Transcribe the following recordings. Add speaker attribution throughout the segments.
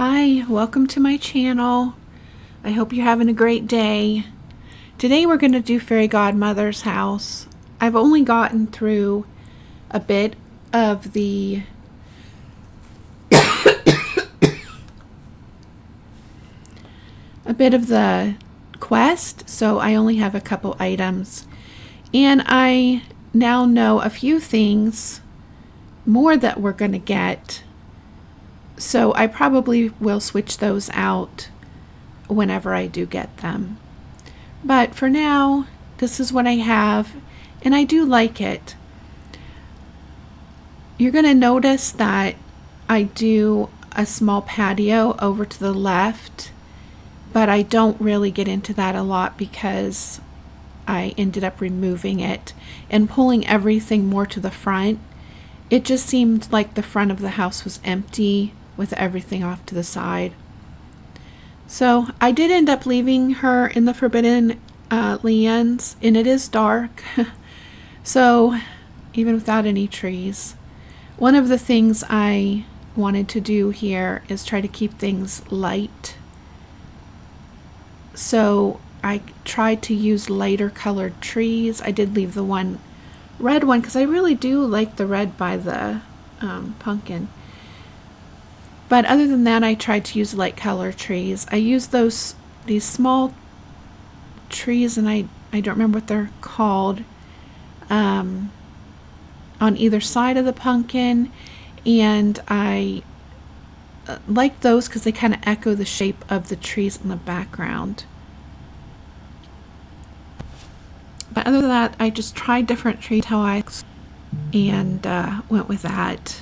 Speaker 1: Hi, welcome to my channel. I hope you're having a great day. Today we're going to do Fairy Godmother's house. I've only gotten through a bit of the quest, so I only have a couple items. And I now know a few things more that we're going to get. So I probably will switch those out whenever I do get them. But for now, this is what I have, and I do like it. You're going to notice that I do a small patio over to the left, but I don't really get into that a lot because I ended up removing it and pulling everything more to the front. It just seemed like the front of the house was empty with everything off to the side. So I did end up leaving her in the Forbidden Lands, and it is dark. So even without any trees, one of the things I wanted to do here is try to keep things light. So I tried to use lighter colored trees. I did leave the one red one because I really do like the red by the pumpkin. But other than that, I tried to use light color trees. I used these small trees, and I don't remember what they're called, on either side of the pumpkin, and I like those because they kind of echo the shape of the trees in the background. But other than that, I just tried different tree types and went with that.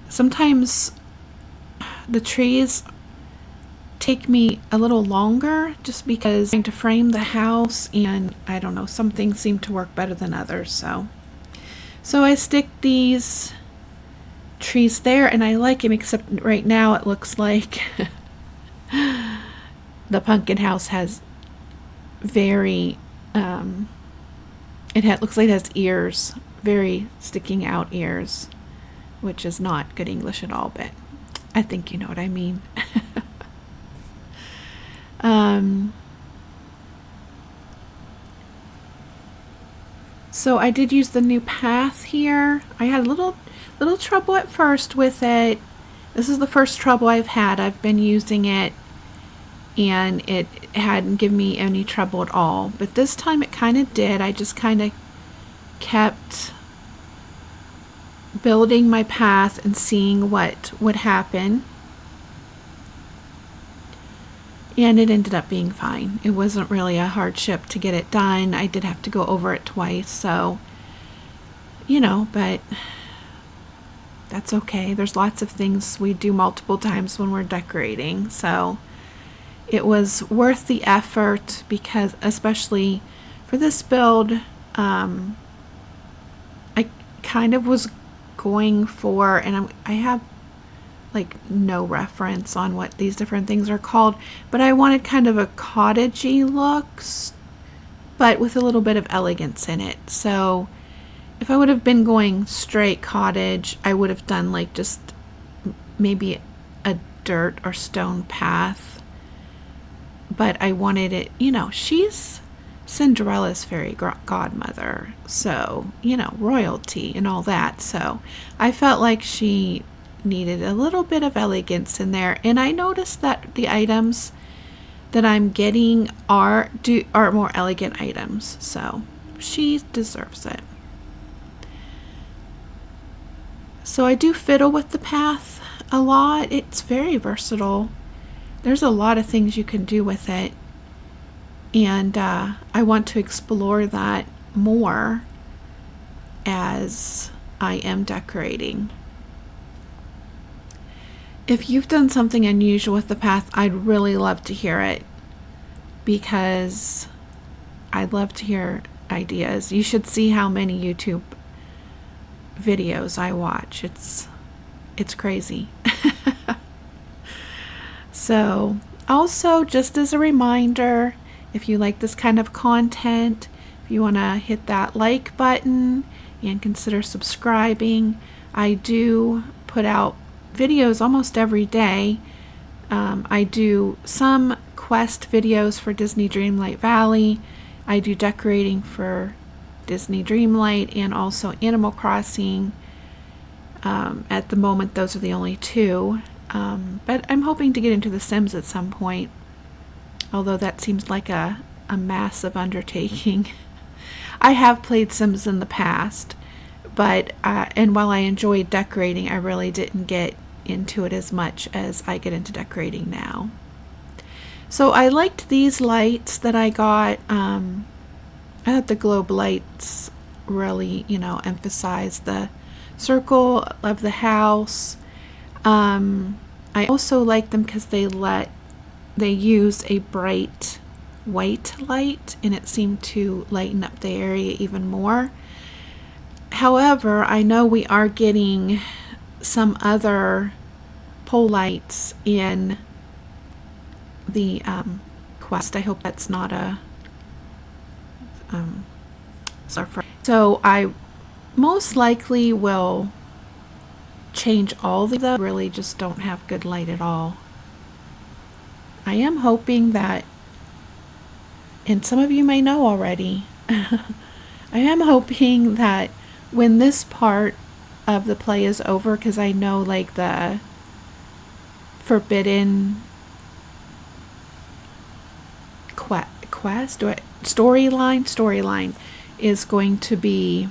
Speaker 1: Sometimes the trees take me a little longer just because I'm trying to frame the house, and I don't know, some things seem to work better than others. So I stick these trees there, and I like them, except right now it looks like the pumpkin house has very looks like it has ears, very sticking out ears, which is not good English at all, but I think you know what I mean. So I did use the new path here. I had a little trouble at first with it. This is the first trouble I've had. I've been using it, and it hadn't given me any trouble at all. But this time it kind of did. I just kind of kept building my path and seeing what would happen. And it ended up being fine. It wasn't really a hardship to get it done. I did have to go over it twice, so, you know, but that's okay. There's lots of things we do multiple times when we're decorating, so it was worth the effort, because especially for this build, I kind of was going for, and I have like no reference on what these different things are called, but I wanted kind of a cottagey looks, but with a little bit of elegance in it. So if I would have been going straight cottage, I would have done like just maybe a dirt or stone path, but I wanted it, you know, she's Cinderella's fairy godmother, so, you know, royalty and all that. So I felt like she needed a little bit of elegance in there, and I noticed that the items that I'm getting are more elegant items, so she deserves it. So I do fiddle with the path a lot. It's very versatile. There's a lot of things you can do with it, and I want to explore that more as I am decorating. If you've done something unusual with the path, I'd really love to hear it, because I'd love to hear ideas. You should see how many YouTube videos I watch. It's crazy. So also, just as a reminder, if you like this kind of content, if you want to hit that like button and consider subscribing. I do put out videos almost every day. I do some quest videos for Disney Dreamlight Valley. I do decorating for Disney Dreamlight and also Animal Crossing. At the moment, those are the only two. But I'm hoping to get into The Sims at some point, although that seems like a massive undertaking. I have played Sims in the past, but and while I enjoyed decorating, I really didn't get into it as much as I get into decorating now. So I liked these lights that I got. I thought the globe lights really, emphasize the circle of the house. I also like them because they use a bright white light, and it seemed to lighten up the area even more. However, I know we are getting some other pole lights in the quest. I hope that's not a so I most likely will change all of them. Really just don't have good light at all. I am hoping that, and some of you may know already, I am hoping that when this part of the play is over, because I know like the forbidden storyline is going to be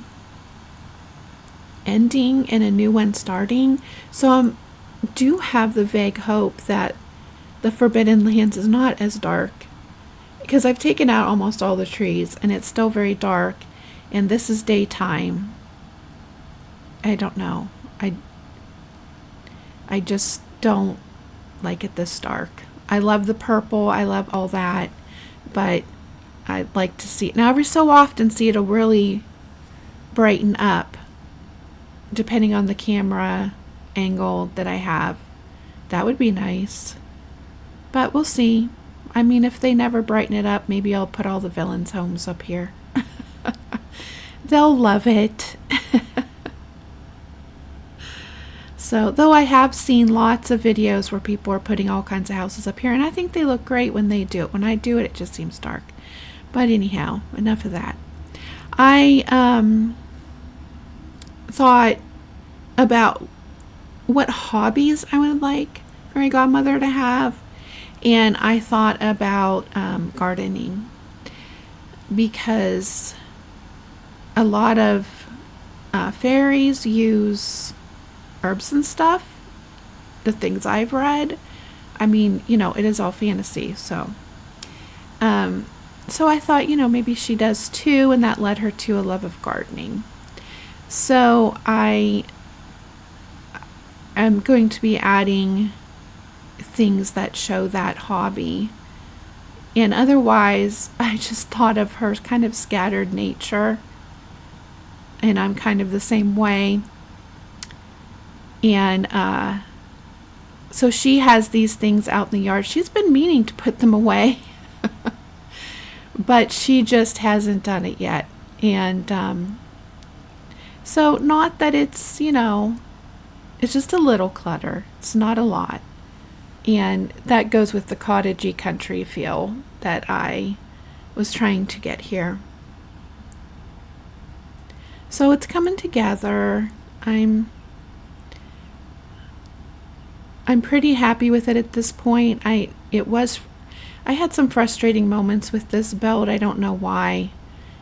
Speaker 1: ending and a new one starting. So I do have the vague hope that the Forbidden Lands is not as dark, because I've taken out almost all the trees and it's still very dark, and this is daytime. I don't know. I just don't like it this dark. I love the purple, I love all that, but I'd like to see it. Now every so often it'll really brighten up depending on the camera angle that I have. That would be nice. But we'll see. I mean, if they never brighten it up, maybe I'll put all the villains' homes up here. They'll love it. So, though I have seen lots of videos where people are putting all kinds of houses up here, and I think they look great when they do it. When I do it, it just seems dark. But anyhow, enough of that. I thought about what hobbies I would like Fairy Godmother to have, and I thought about gardening, because a lot of fairies use herbs and stuff, the things I've read. I mean, it is all fantasy, so I thought, maybe she does too, and that led her to a love of gardening. So I am going to be adding things that show that hobby. And otherwise, I just thought of her kind of scattered nature, and I'm kind of the same way. And so she has these things out in the yard. She's been meaning to put them away, but she just hasn't done it yet. And so not that it's, it's just a little clutter. It's not a lot. And that goes with the cottagey country feel that I was trying to get here. So it's coming together. I'm pretty happy with it at this point. I had some frustrating moments with this build. I don't know why.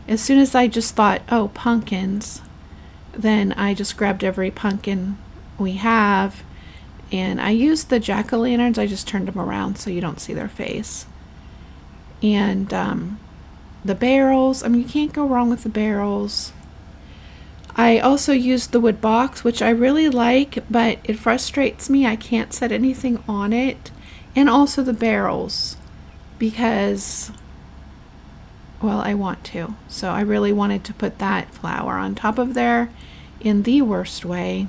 Speaker 1: As soon as I just thought, oh, pumpkins, then I just grabbed every pumpkin we have, and I used the jack-o'-lanterns. I just turned them around so you don't see their face. And the barrels, I mean, you can't go wrong with the barrels. I also used the wood box, which I really like, but it frustrates me. I can't set anything on it. And also the barrels, because, well, I want to. So I really wanted to put that flower on top of there in the worst way.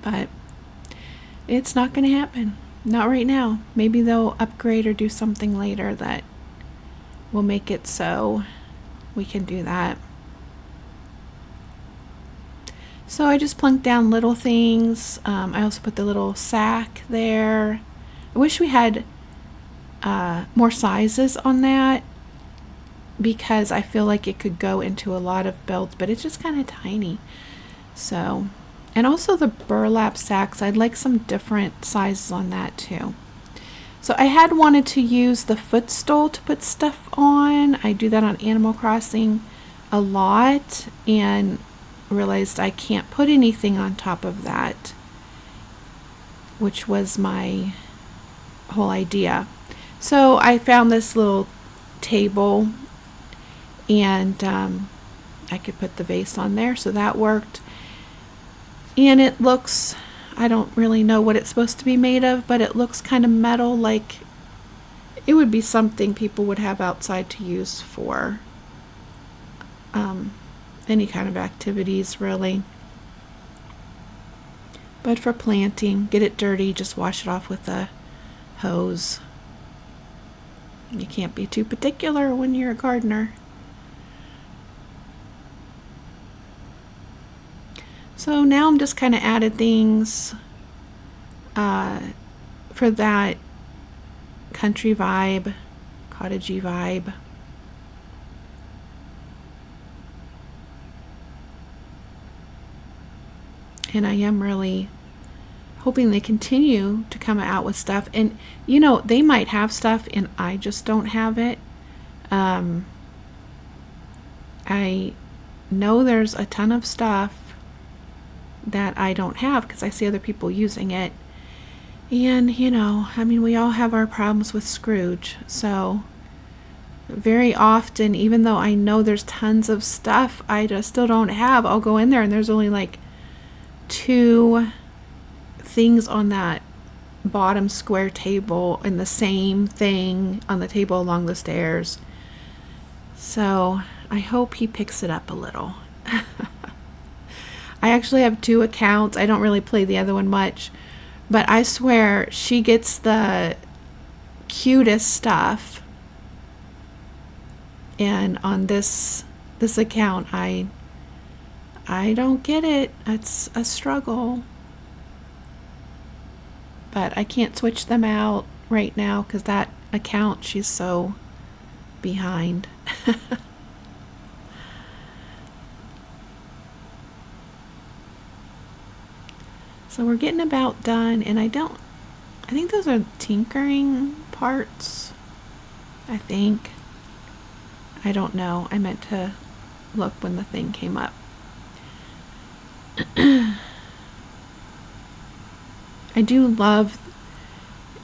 Speaker 1: But it's not going to happen. Not right now. Maybe they'll upgrade or do something later that will make it so we can do that. So I just plunked down little things. I also put the little sack there. I wish we had more sizes on that, because I feel like it could go into a lot of builds, but it's just kind of tiny. So, and also the burlap sacks, I'd like some different sizes on that too. So I had wanted to use the footstool to put stuff on. I do that on Animal Crossing a lot and realized I can't put anything on top of that, which was my whole idea. So I found this little table, and I could put the vase on there, so that worked. And it looks, I don't really know what it's supposed to be made of, but it looks kind of metal, like it would be something people would have outside to use for any kind of activities, really. But for planting, get it dirty, just wash it off with a hose. You can't be too particular when you're a gardener. So now I'm just kind of added things for that country vibe, cottagey vibe. And I am really hoping they continue to come out with stuff. And, you know, they might have stuff and I just don't have it. I know there's a ton of stuff that I don't have because I see other people using it. And, you know, I mean, we all have our problems with Scrooge. So very often, even though I know there's tons of stuff I just still don't have, I'll go in there and there's only like 2 things on that bottom square table and the same thing on the table along the stairs. So I hope he picks it up a little. I actually have 2 accounts. I don't really play the other one much, but I swear she gets the cutest stuff. And on this account, I don't get it. It's a struggle. But I can't switch them out right now because that account, she's so behind. So we're getting about done, and I think those are tinkering parts. I think. I don't know. I meant to look when the thing came up. I do love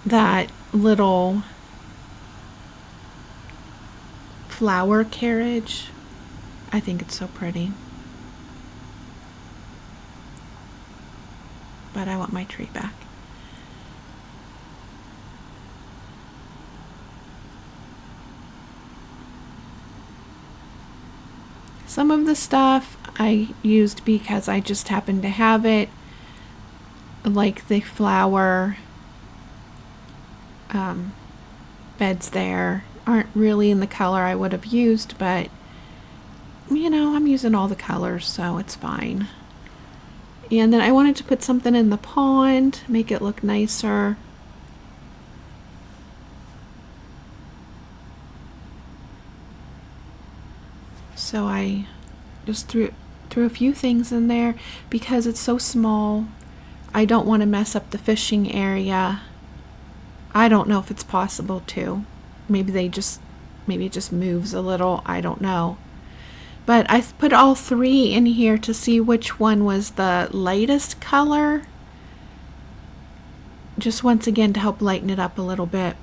Speaker 1: that little flower carriage. I think it's so pretty. But I want my tree back. Some of the stuff I used because I just happened to have it, like the flower beds there aren't really in the color I would have used, but you know, I'm using all the colors, so it's fine. And then I wanted to put something in the pond, make it look nicer. So I just threw a few things in there because it's so small. I don't want to mess up the fishing area. I don't know if it's possible to. Maybe it just moves a little. I don't know. But I put all 3 in here to see which one was the lightest color. Just once again to help lighten it up a little bit.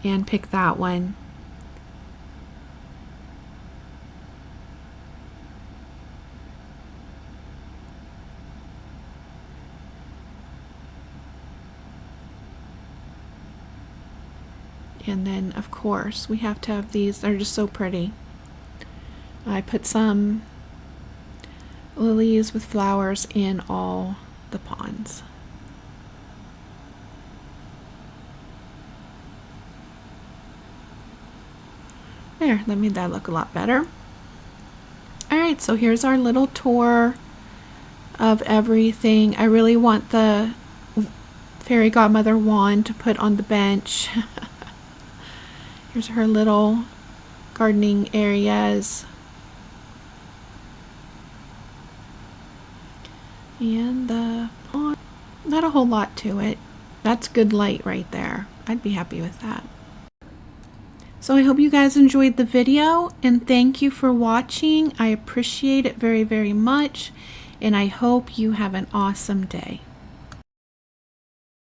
Speaker 1: And pick that one. And then, of course, we have to have these. They're just so pretty. I put some lilies with flowers in all the ponds. There, that made that look a lot better. Alright, so here's our little tour of everything. I really want the Fairy Godmother wand to put on the bench. Here's her little gardening areas. And the pond, not a whole lot to it. That's good light right there. I'd be happy with that. So I hope you guys enjoyed the video, and thank you for watching. I appreciate it very, very much, and I hope you have an awesome day.